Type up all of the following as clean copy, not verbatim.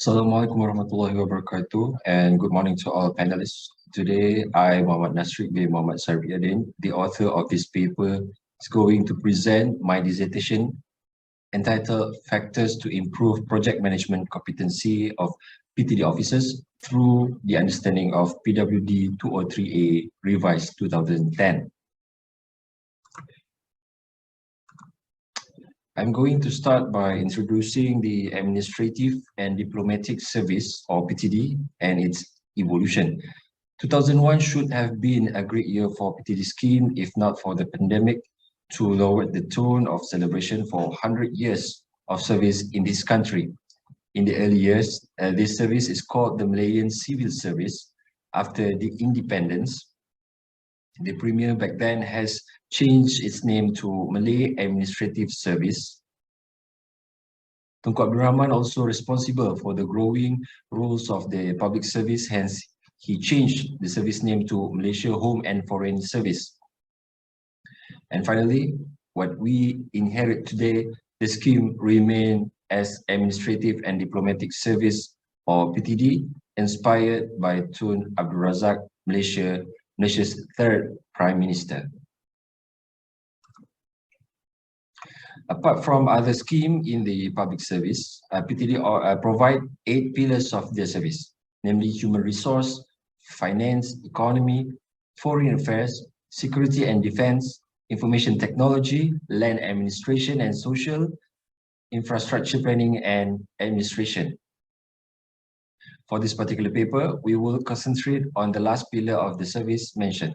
Assalamualaikum warahmatullahi wabarakatuh, and good morning to all panelists. Today, I, Mohd Nasrieq bin Mohd Sarip Yadin, the author of this paper, is going to present my dissertation entitled Factors to Improve Project Management Competency of PTD Officers through the Understanding of PWD 203A Revised 2010. I'm going to start by introducing the Administrative and Diplomatic Service, or PTD, and its evolution. 2001 should have been a great year for PTD scheme, if not for the pandemic, to lower the tone of celebration for 100 years of service in this country. In the early years, this service is called the Malayan Civil Service after the independence. The Premier back then has changed its name to Malay Administrative Service. Tunku Abdul Rahman also responsible for the growing roles of the public service, hence he changed the service name to Malaysia Home and Foreign Service. And finally, what we inherit today, the scheme remained as Administrative and Diplomatic Service, or PTD, inspired by Tun Abdul Razak, Malaysia's third Prime Minister. Apart from other schemes in the public service, PTD provide 8 pillars of their service, namely human resource, finance, economy, foreign affairs, security and defense, information technology, land administration and social, infrastructure planning and administration. For this particular paper, we will concentrate on the last pillar of the service mentioned.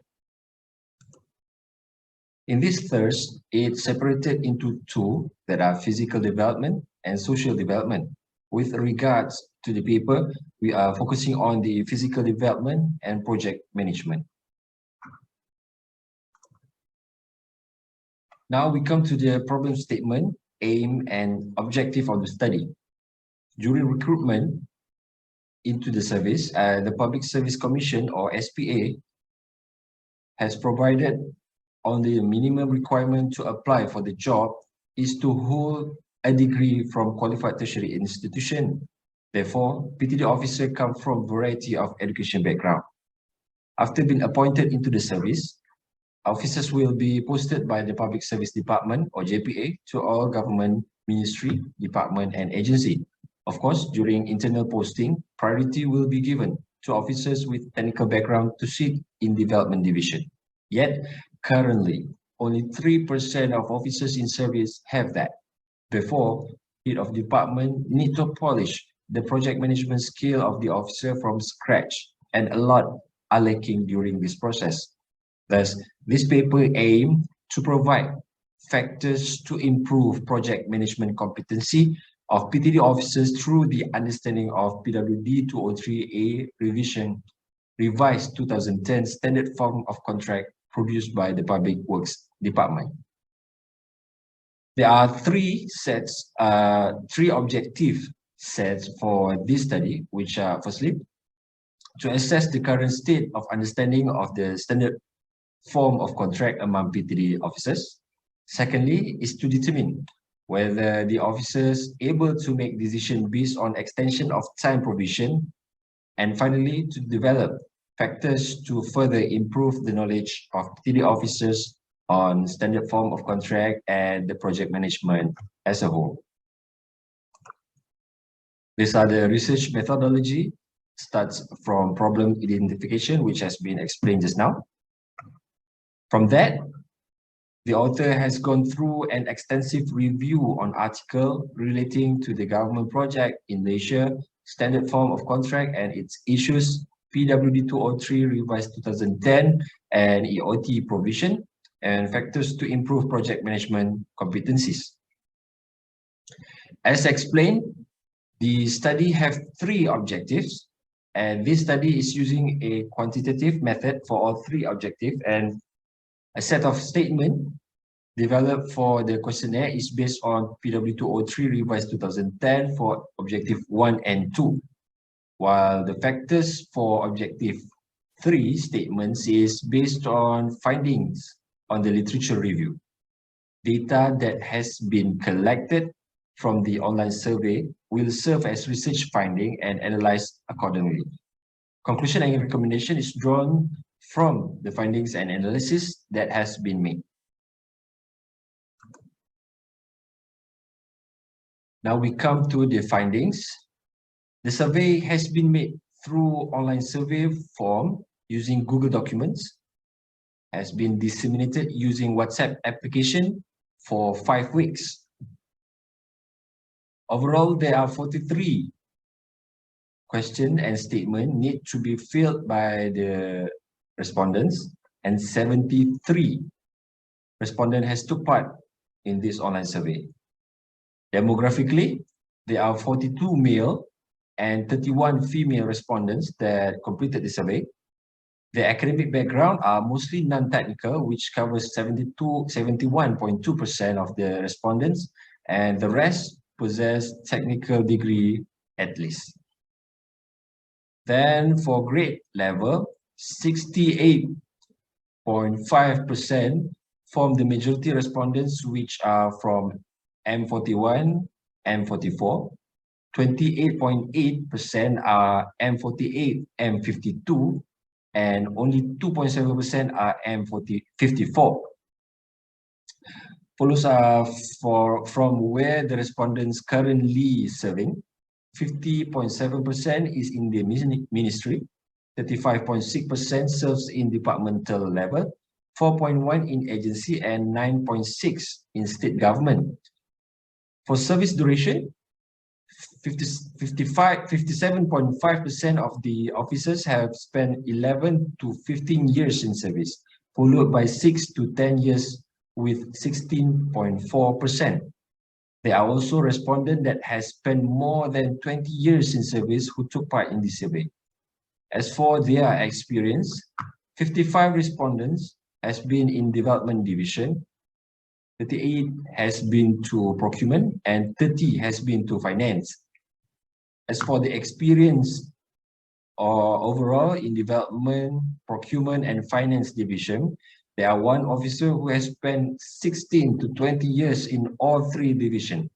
In this thirst, it's separated into two, that are physical development and social development. With regards to the paper, we are focusing on the physical development and project management. Now we come to the problem statement, aim and objective of the study. During recruitment into the service, the Public Service Commission, or SPA, has provided on the minimum requirement to apply for the job is to hold a degree from qualified tertiary institution. Therefore, PTD officer come from variety of education background. After being appointed into the service, officers will be posted by the Public Service Department, or JPA, to all government ministry, department and agency. Of course, during internal posting, priority will be given to officers with technical background to sit in development division. Yet, currently, only 3% of officers in service have that. Therefore, head of department need to polish the project management skill of the officer from scratch, and a lot are lacking during this process. Thus, this paper aims to provide factors to improve project management competency of PTD officers through the understanding of PWD 203A revised 2010 standard form of contract produced by the Public Works Department. There are three objective sets for this study, which are firstly, to assess the current state of understanding of the standard form of contract among PTD officers. Secondly, is to determine whether the officers able to make decisions based on extension of time provision. And finally, to develop factors to further improve the knowledge of PTD officers on standard form of contract and the project management as a whole. These are the research methodology, starts from problem identification, which has been explained just now. From that, the author has gone through an extensive review on article relating to the government project in Malaysia, standard form of contract and its issues, PWD 203 revised 2010 and EOT provision, and factors to improve project management competencies. As explained, the study have 3 objectives, and this study is using a quantitative method for all 3 objectives, and a set of statement developed for the questionnaire is based on PWD 203 revised 2010 for objective 1 and 2. While the factors for objective 3 statements is based on findings on the literature review, data that has been collected from the online survey will serve as research finding and analyzed accordingly. Conclusion and recommendation is drawn from the findings and analysis that has been made. Now we come to the findings. The survey has been made through online survey form using Google Documents, has been disseminated using WhatsApp application for 5 weeks. Overall, there are 43 questions and statements need to be filled by the respondents, and 73 respondents has took part in this online survey. Demographically, there are 42 male and 31 female respondents that completed the survey. The academic background are mostly non-technical, which covers 71.2% of the respondents, and the rest possess technical degree at least. Then for grade level, 68.5% form the majority respondents, which are from M41, M44. 28.8% are M48, M52, and only 2.7% are M54. Follows are from where the respondents currently serving. 50.7% is in the ministry, 35.6% serves in departmental level, 4.1% in agency, and 9.6% in state government. For service duration, 57.5% of the officers have spent 11 to 15 years in service, followed by 6 to 10 years with 16.4%. There are also respondents that has spent more than 20 years in service who took part in the survey. As for their experience, 55 respondents has been in development division, 38 has been to procurement, and 30 has been to finance. As for the experience overall in development, procurement, and finance division, there are one officer who has spent 16 to 20 years in all three divisions.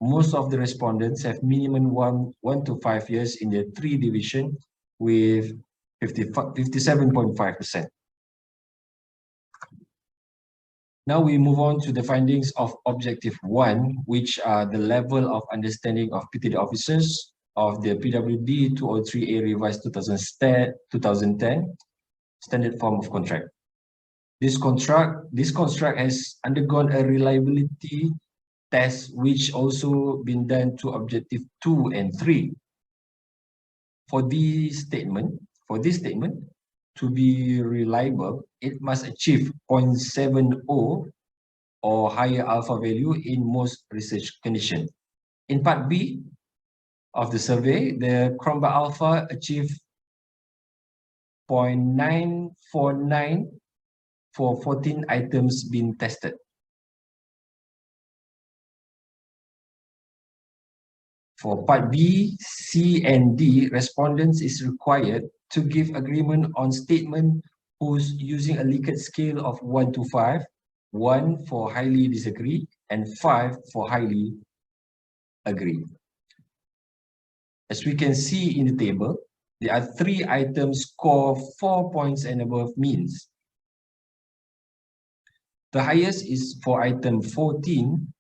Most of the respondents have minimum 1 to 5 years in the three division with 57.5%. Now we move on to the findings of Objective 1, which are the level of understanding of PTD officers of the PWD 203A revised 2010 standard form of contract. This construct has undergone a reliability test, which also been done to Objective 2 and 3. For this statement, to be reliable, it must achieve 0.70 or higher alpha value in most research conditions. In part B of the survey, the Cronbach alpha achieved 0.949 for 14 items being tested. For part B, C, and D, respondents is required to give agreement on statement who's using a Likert scale of 1 to 5, 1 for highly disagree, and 5 for highly agree. As we can see in the table, there are 3 items score 4 points and above means. The highest is for item 14,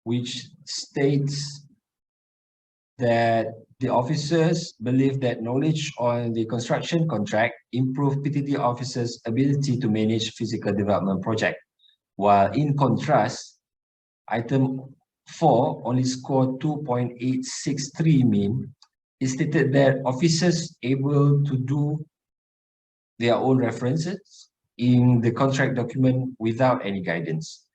which states that the officers believe that knowledge on the construction contract improve PTD officers' ability to manage physical development project. While in contrast, item 4 only scored 2.863 mean. It stated that officers able to do their own references in the contract document without any guidance.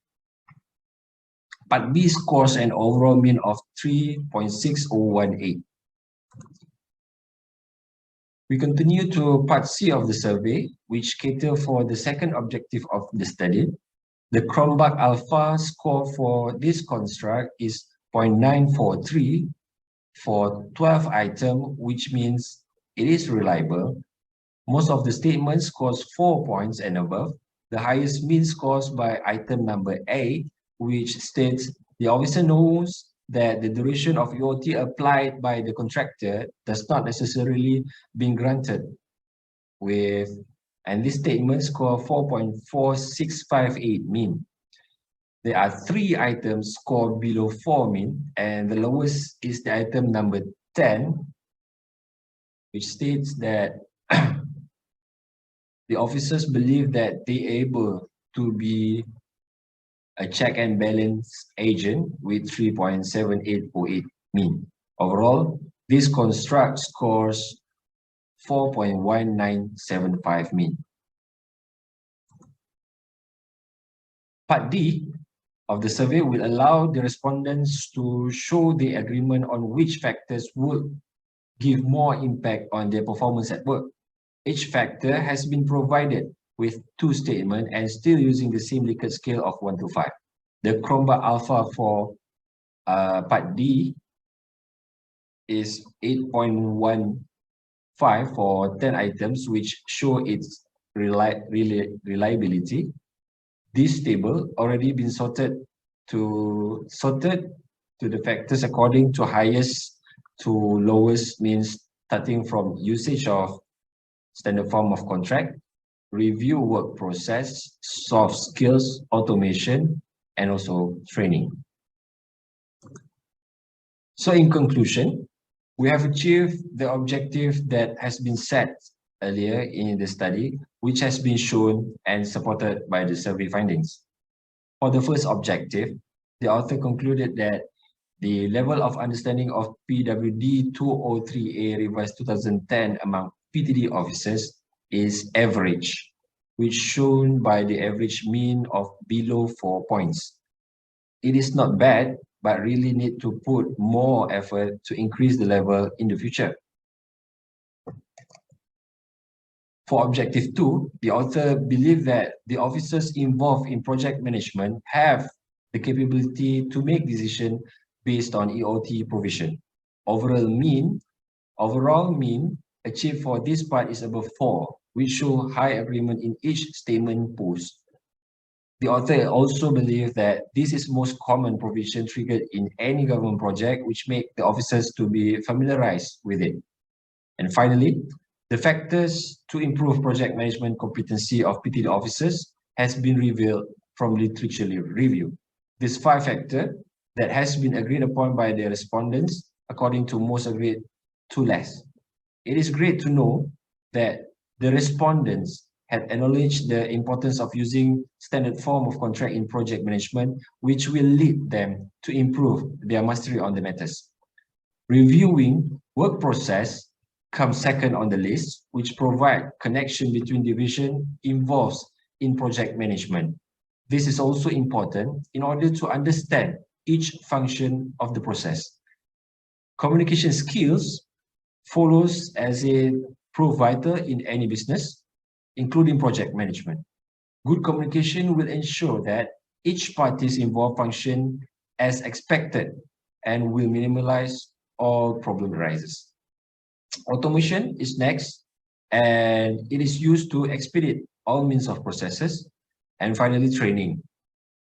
Part B scores an overall mean of 3.6018. We continue to part C of the survey, which cater for the second objective of the study. The Cronbach alpha score for this construct is 0.943 for 12 items, which means it is reliable. Most of the statements scores 4 points and above. The highest mean scores by item number A, which states The officer knows that the duration of EOT applied by the contractor does not necessarily be granted with, and this statement score 4.4658 mean. There are 3 items scored below 4 mean, and the lowest is the item number 10, which states that the officers believe that they are able to be a check and balance agent with 3.7808 mean. Overall, this construct scores 4.1975 mean. Part D of the survey will allow the respondents to show the agreement on which factors would give more impact on their performance at work. Each factor has been provided with 2 statements and still using the same Likert scale of 1 to 5. The Cronbach alpha for part D is 8.15 for 10 items, which show its reliability. This table already been sorted to the factors according to highest to lowest means, starting from usage of standard form of contract, review work process, soft skills, automation, and also training. So in conclusion, we have achieved the objective that has been set earlier in the study, which has been shown and supported by the survey findings. For the first objective, the author concluded that the level of understanding of PWD 203A revised 2010 among PTD officers is average, which shown by the average mean of below 4 points. It is not bad, but really need to put more effort to increase the level in the future. For objective 2, the author believed that the officers involved in project management have the capability to make decisions based on EOT provision. Overall mean achieved for this part is above 4, which show high agreement in each statement posed. The author also believes that this is most common provision triggered in any government project, which make the officers to be familiarized with it. And finally, the factors to improve project management competency of PTD officers has been revealed from literature review. These 5 factors that has been agreed upon by the respondents, according to most agreed to less. It is great to know that the respondents had acknowledged the importance of using standard form of contract in project management, which will lead them to improve their mastery on the matters. Reviewing work process comes second on the list, which provide connection between division involved in project management. This is also important in order to understand each function of the process. Communication skills follows as it prove vital in any business, including project management. Good communication will ensure that each parties involved function as expected and will minimize all problem arises. Automation is next, and it is used to expedite all means of processes. And finally, training.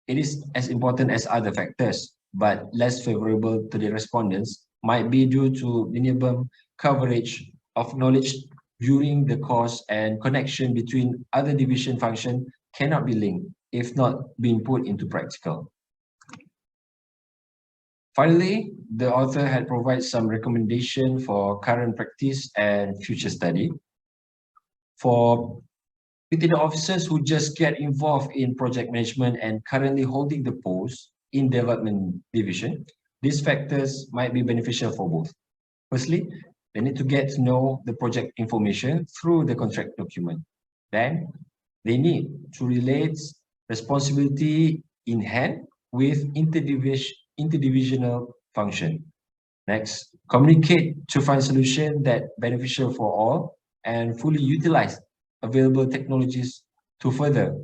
It is as important as other factors, but less favorable to the respondents might be due to minimum coverage of knowledge during the course, and connection between other division function cannot be linked if not being put into practical. Finally, the author had provided some recommendation for current practice and future study. For PTD officers who just get involved in project management and currently holding the post in development division, these factors might be beneficial for both. Firstly, they need to get to know the project information through the contract document. Then, they need to relate responsibility in hand with interdivisional function. Next, communicate to find solution that beneficial for all and fully utilize available technologies to further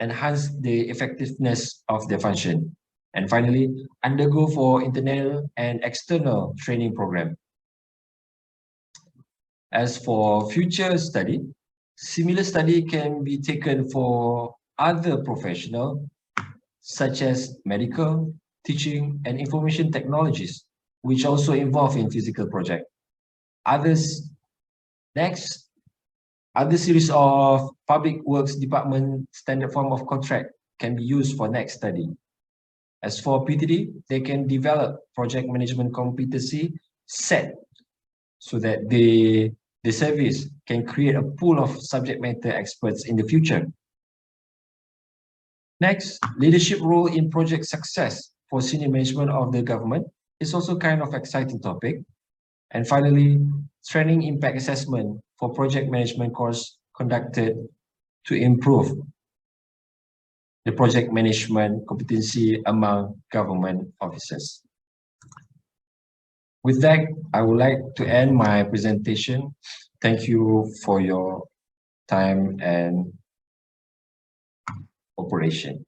enhance the effectiveness of the function. And finally, undergo for internal and external training program. As for future study, similar study can be taken for other professionals such as medical, teaching, and information technologies, which also involve in physical project. Next, other series of Public Works Department standard form of contract can be used for next study. As for PTD, they can develop project management competency set so that the service can create a pool of subject matter experts in the future. Next, leadership role in project success for senior management of the government is also kind of exciting topic. And finally, training impact assessment for project management course conducted to improve the project management competency among government officers. With that, I would like to end my presentation. Thank you for your time and cooperation.